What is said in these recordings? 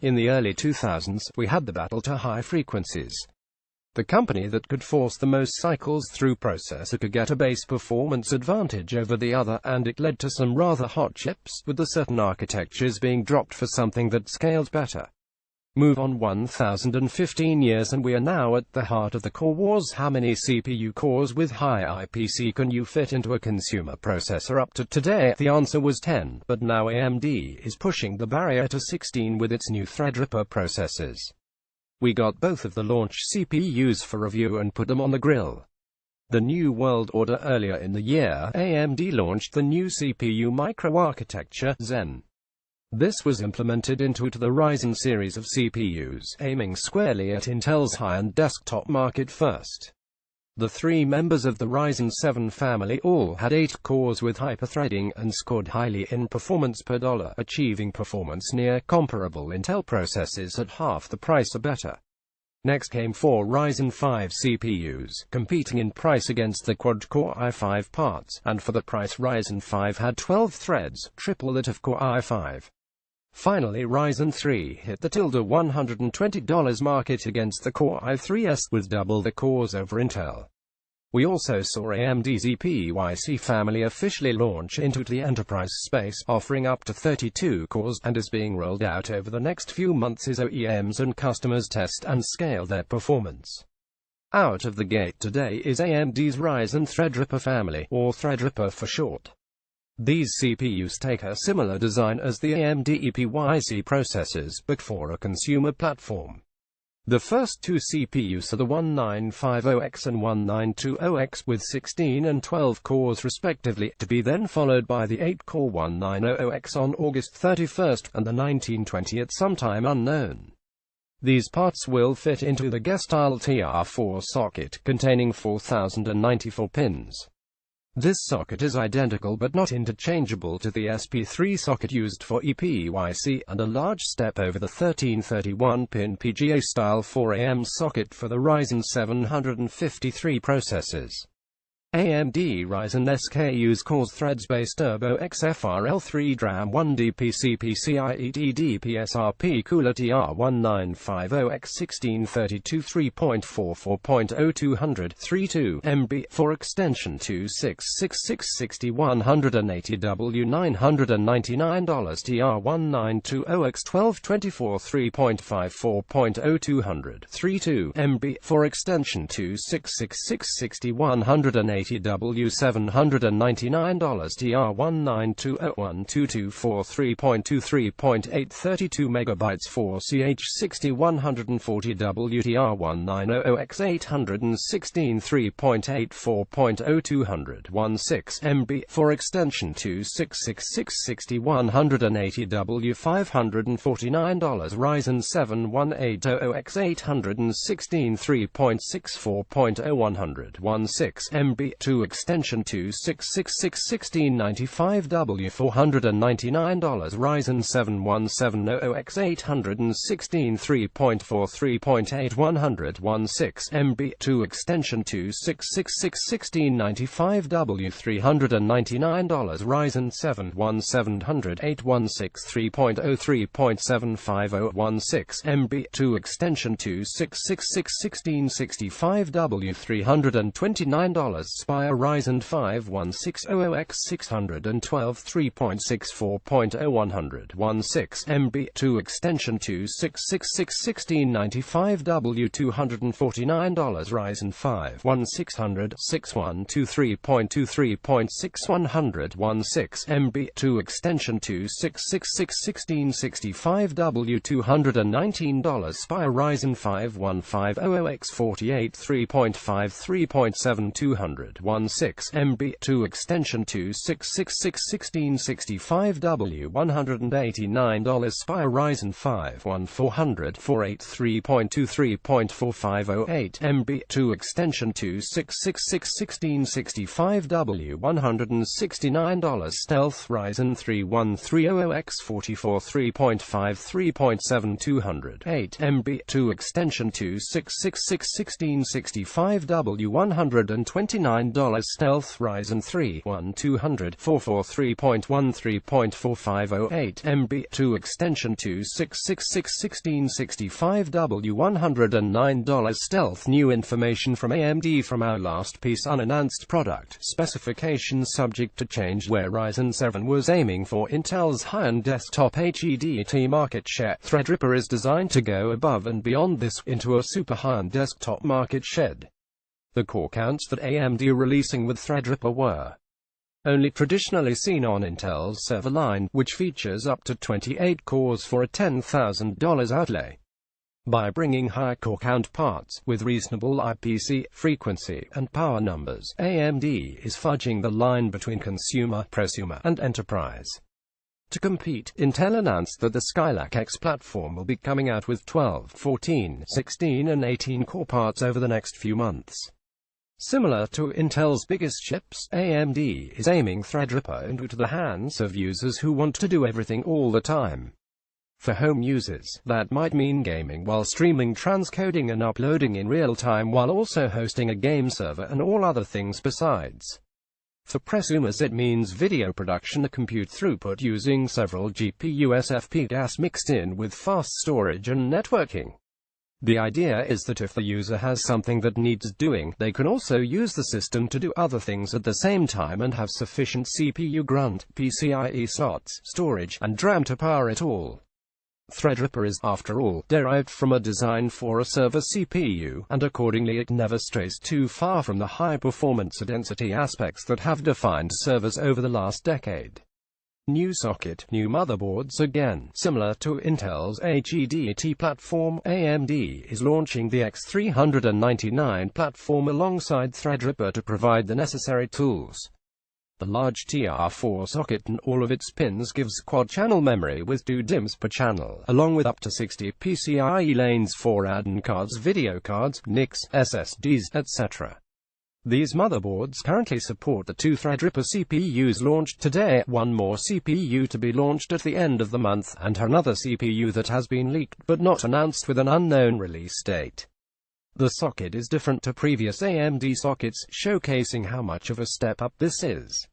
In the early 2000s, we had the battle to high frequencies. The company that could force the most cycles through processor could get a base performance advantage over the other, and it led to some rather hot chips, with the certain architectures being dropped for something that scaled better. Move on 1015 years and we are now at the heart of the core wars. How many CPU cores with high IPC can you fit into a consumer processor? Up to today, the answer was 10, but now AMD is pushing the barrier to 16 with its new Threadripper processors. We got both of the launch CPUs for review and put them on the grill. The New World Order. Earlier in the year, AMD launched the new CPU microarchitecture, Zen. This was implemented into the Ryzen series of CPUs, aiming squarely at Intel's high-end desktop market first. The three members of the Ryzen 7 family all had 8 cores with hyperthreading and scored highly in performance per dollar, achieving performance near comparable Intel processors at half the price or better. Next came 4 Ryzen 5 CPUs, competing in price against the quad-core i5 parts, and for the price Ryzen 5 had 12 threads, triple that of Core i5. Finally, Ryzen 3 hit the $120 market against the Core i3s, with double the cores over Intel. We also saw AMD's EPYC family officially launch into the enterprise space, offering up to 32 cores, and is being rolled out over the next few months as OEMs and customers test and scale their performance. Out of the gate today is AMD's Ryzen Threadripper family, or Threadripper for short. These CPUs take a similar design as the AMD EPYC processors, but for a consumer platform. The first two CPUs are the 1950X and 1920X with 16 and 12 cores respectively, to be then followed by the 8-core 1900X on August 31st, and the 1920 at some time unknown. These parts will fit into the G-style TR4 socket, containing 4094 pins. This socket is identical but not interchangeable to the SP3 socket used for EPYC, and a large step over the 1331-pin PGA-style 4AM socket for the Ryzen 753 processors. AMD Ryzen SKUs cores threads-based Turbo XFRL 3 DRAM 1DP PCIe DDP-SRP Cooler TR1950X 1632 3.44.0200 32 MB for extension 266660-180W $999 TR1920X 1224 3.54.0200 32 MB for extension 266660-180W $799 TR19201224 3.23.8 32 MB for CH60-140W TR1900X 816 3.84.0200 16 MB for extension 266660-180W $549 Ryzen 7 1800X 816 3.64.0100 16 MB to extension 26661695W $499 Ryzen 7 1700X 816 3.43.8100 16 MB to extension 26661695W $399 Ryzen 7 1700 816 3.03.750 16 MB to extension 26661665W $329 Spire Ryzen 5 1600X 612 3.64.0100 16 MB to extension 26661695W $249 Ryzen 5 1600 6123.23.6100 16 MB to extension 26661665W $219 Spire Ryzen 5 1500X 48 3.53.7200 16 MB to extension 26661665W $189 Spire Ryzen 5 1400 483.23.4508 MB to extension 26661665W $169 Stealth Ryzen 3 1300X 44 3.53.7200 8 MB to extension 26661665W $129 $9 stealth Ryzen 3 1200 443.13.4508 MB2 extension 26661665W109 stealth. New information from AMD from our last piece. Unannounced product specifications subject to change. Where Ryzen 7 was aiming for Intel's high-end desktop HEDT market share, Threadripper is designed to go above and beyond this, into a super high-end desktop market shed. The core counts that AMD releasing with Threadripper were only traditionally seen on Intel's server line, which features up to 28 cores for a $10,000 outlay. By bringing high core count parts, with reasonable IPC, frequency, and power numbers, AMD is fudging the line between consumer, prosumer, and enterprise. To compete, Intel announced that the Skylake X platform will be coming out with 12, 14, 16 and 18 core parts over the next few months. Similar to Intel's biggest chips, AMD is aiming Threadripper into the hands of users who want to do everything all the time. For home users, that might mean gaming while streaming, transcoding and uploading in real time while also hosting a game server and all other things besides. For prosumers it means video production and compute throughput using several GPU SFP gas mixed in with fast storage and networking. The idea is that if the user has something that needs doing, they can also use the system to do other things at the same time and have sufficient CPU grunt, PCIe slots, storage, and RAM to power it all. Threadripper is, after all, derived from a design for a server CPU, and accordingly it never strays too far from the high performance and density aspects that have defined servers over the last decade. New socket, new motherboards. Again, similar to Intel's HEDT platform, AMD is launching the X399 platform alongside Threadripper to provide the necessary tools. The large TR4 socket and all of its pins gives quad-channel memory with 2 DIMMs per channel, along with up to 60 PCIe lanes for add-in cards, video cards, NICs, SSDs, etc. These motherboards currently support the 2 Threadripper CPUs launched today, one more CPU to be launched at the end of the month, and another CPU that has been leaked but not announced with an unknown release date. The socket is different to previous AMD sockets, showcasing how much of a step up this is.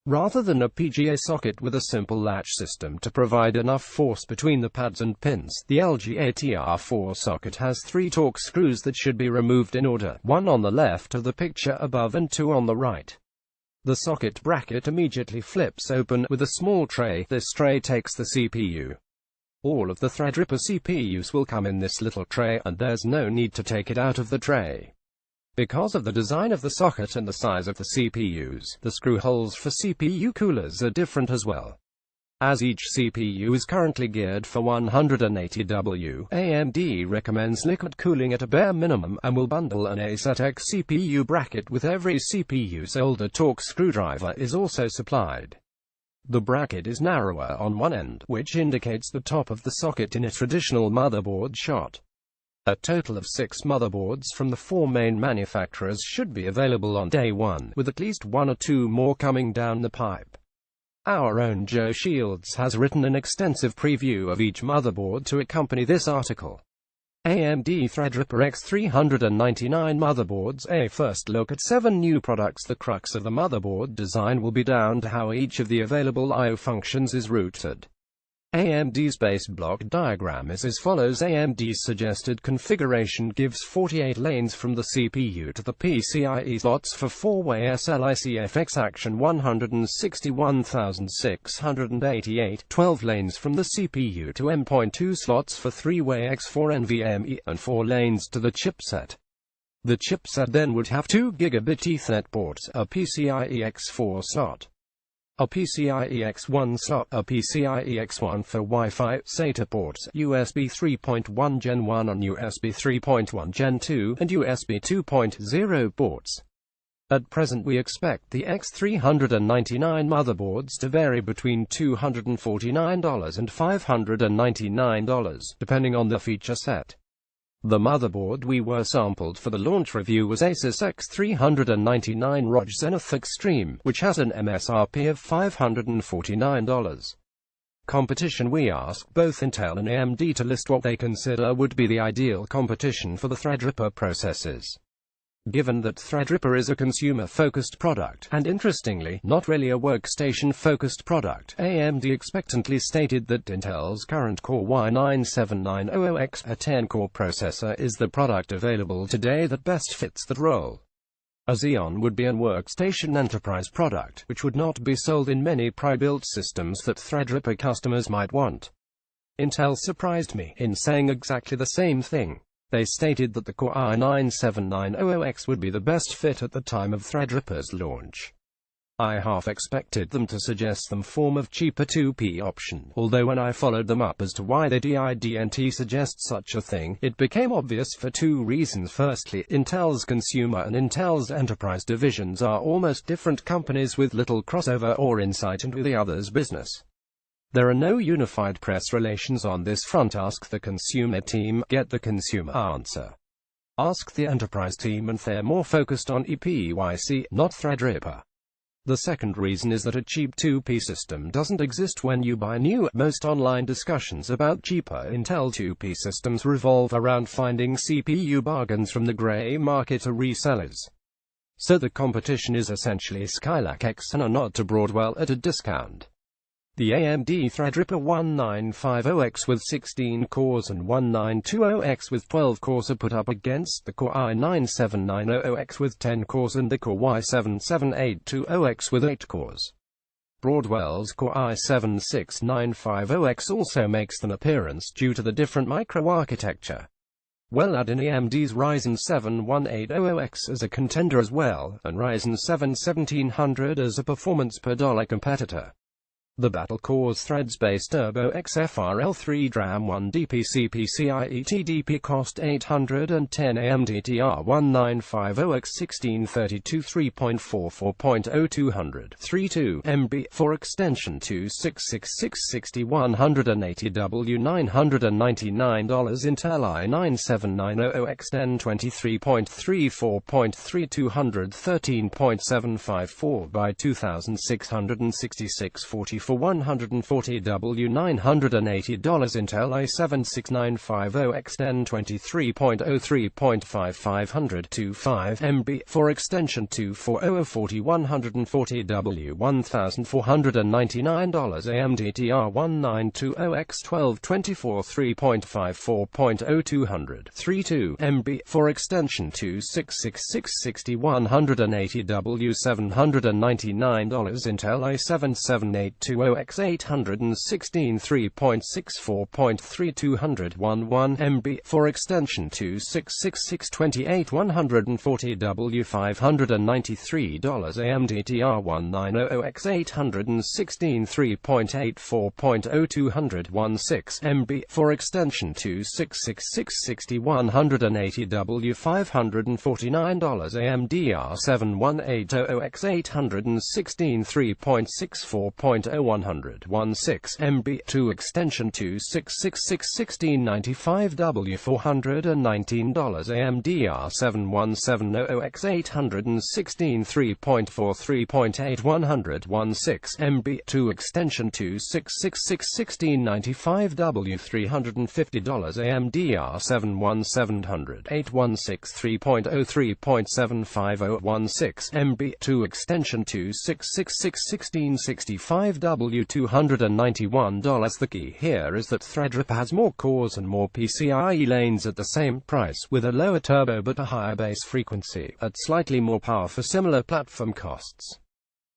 Rather than a PGA socket with a simple latch system to provide enough force between the pads and pins, the LGA TR4 socket has 3 Torx screws that should be removed in order, 1 on the left of the picture above and 2 on the right. The socket bracket immediately flips open with a small tray. This tray takes the CPU. All of the Threadripper CPUs will come in this little tray, and there's no need to take it out of the tray. Because of the design of the socket and the size of the CPUs, the screw holes for CPU coolers are different as well. As each CPU is currently geared for 180W, AMD recommends liquid cooling at a bare minimum, and will bundle an ASATEC CPU bracket with every CPU sold. A Torx screwdriver is also supplied. The bracket is narrower on one end, which indicates the top of the socket in a traditional motherboard shot. A total of 6 motherboards from the 4 main manufacturers should be available on day 1, with at least 1 or 2 more coming down the pipe. Our own Joe Shields has written an extensive preview of each motherboard to accompany this article. AMD Threadripper X399 motherboards. A first look at 7 new products. The crux of the motherboard design will be down to how each of the available I/O functions is routed. AMD's base block diagram is as follows. AMD's suggested configuration gives 48 lanes from the CPU to the PCIe slots for 4-way SLICFX action 161,688, 12 lanes from the CPU to M.2 slots for 3-way X4 NVMe, and 4 lanes to the chipset. The chipset then would have 2 gigabit Ethernet ports, a PCIe X4 slot, a PCIe X1 slot, a PCIe X1 for Wi-Fi, SATA ports, USB 3.1 Gen 1 and USB 3.1 Gen 2, and USB 2.0 ports. At present we expect the X399 motherboards to vary between $249 and $599, depending on the feature set. The motherboard we were sampled for the launch review was Asus X399 ROG Zenith Extreme, which has an MSRP of $549. Competition. We asked both Intel and AMD to list what they consider would be the ideal competition for the Threadripper processors. Given that Threadripper is a consumer-focused product, and interestingly, not really a workstation-focused product, AMD expectantly stated that Intel's current Core i9-7900X, a 10-core processor, is the product available today that best fits that role. A Xeon would be a workstation enterprise product, which would not be sold in many pre-built systems that Threadripper customers might want. Intel surprised me in saying exactly the same thing. They stated that the Core i9-7900X would be the best fit at the time of Threadripper's launch. I half expected them to suggest some form of cheaper 2P option, although when I followed them up as to why they didn't suggest such a thing, it became obvious for two reasons. Firstly, Intel's consumer and Intel's enterprise divisions are almost different companies with little crossover or insight into the other's business. There are no unified press relations on this front. Ask the consumer team, get the consumer answer. Ask the enterprise team and they're more focused on EPYC, not Threadripper. The second reason is that a cheap 2P system doesn't exist when you buy new. Most online discussions about cheaper Intel 2P systems revolve around finding CPU bargains from the grey market or resellers. So the competition is essentially Skylake X and a nod to Broadwell at a discount. The AMD Threadripper 1950X with 16 cores and 1920X with 12 cores are put up against the Core i9-7900X with 10 cores and the Core i7-7820X with 8 cores. Broadwell's Core i7-6950X also makes an appearance due to the different microarchitecture. Well, add in AMD's Ryzen 7 1800X as a contender as well, and Ryzen 7 1700 as a performance per dollar competitor. The Battle Cores Threads-based Turbo XFRL 3 DRAM 1 DP CPCIe TDP cost $810 AMD TR1950X 1632 3.44.0200 32 MB for extension to 66660 180W $999 Intel i9-7900X 1023.34.3200 13.754 by 2666 44 $140W $980 Intel i7-6950X 1023.03.5500 25 MB for extension to 4040 140W $1,499 AMD TR1920X 1224 3.54.0200 32 MB for extension to 66660 180W $799 Intel i7-7820X 816 3.64.3200 11 MB for extension to 66628 140W $593 AMD TR1900X 816 3.84.0200 16 MB for extension to 66660 180W $549 AMD R7180X 816 3.64.0100 16 MB to extension to 6661695W $419 AMD R7170X 816 3.43.8100 16 MB to extension to 6661695W $350 AMD R71700 816 3.03.750 16 MB to extension to 6661665W $291. The key here is that Threadripper has more cores and more PCIe lanes at the same price, with a lower turbo but a higher base frequency, at slightly more power for similar platform costs.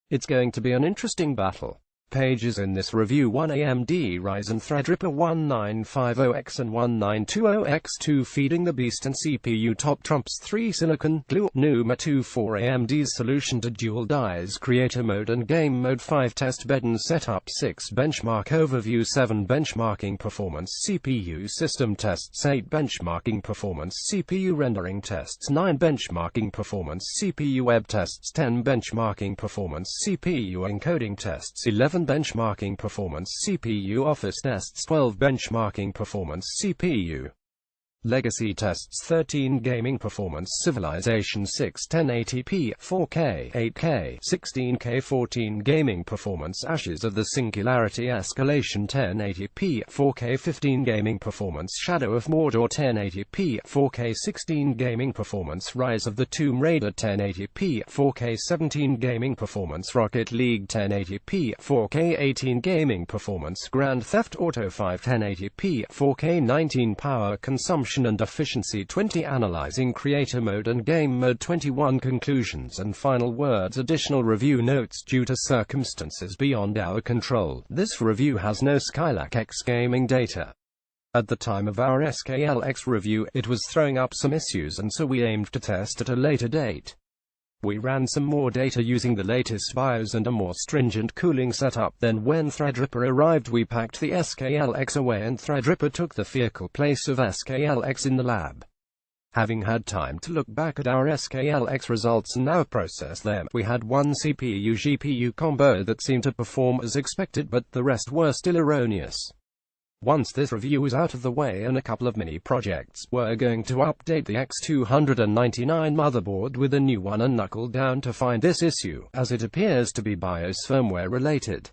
It's going to be an interesting battle. Pages in this review: 1 AMD Ryzen Threadripper 1950X and 1920X2 feeding the beast and CPU top trumps 3 Silicon Glue NUMA 2 4 AMD's solution to dual dies creator mode and game mode 5 test bed and setup 6 benchmark overview 7 benchmarking performance CPU system tests 8 benchmarking performance CPU rendering tests 9 benchmarking performance CPU web tests 10 benchmarking performance CPU encoding tests 11 benchmarking performance CPU office tests 12 benchmarking performance CPU Legacy tests 13 gaming performance Civilization 6 1080p 4K 8K 16K 14 gaming performance Ashes of the Singularity Escalation 1080p 4K 15 gaming performance Shadow of Mordor 1080p 4K 16 gaming performance Rise of the Tomb Raider 1080p 4K 17 gaming performance Rocket League 1080p 4K 18 gaming performance Grand Theft Auto 5 1080p 4K 19 power consumption and efficiency 20 analyzing creator mode and game mode 21 conclusions and final words additional review notes due to circumstances beyond our control. This review has no Skylak X gaming data. At the time of our SKLX review, it was throwing up some issues and so we aimed to test at a later date. We ran some more data using the latest BIOS and a more stringent cooling setup. Then when Threadripper arrived we packed the SKLX away and Threadripper took the vehicle place of SKLX in the lab. Having had time to look back at our SKLX results and now process them, we had one CPU-GPU combo that seemed to perform as expected but the rest were still erroneous. Once this review is out of the way and a couple of mini projects, we're going to update the X299 motherboard with a new one and knuckle down to find this issue, as it appears to be BIOS firmware related.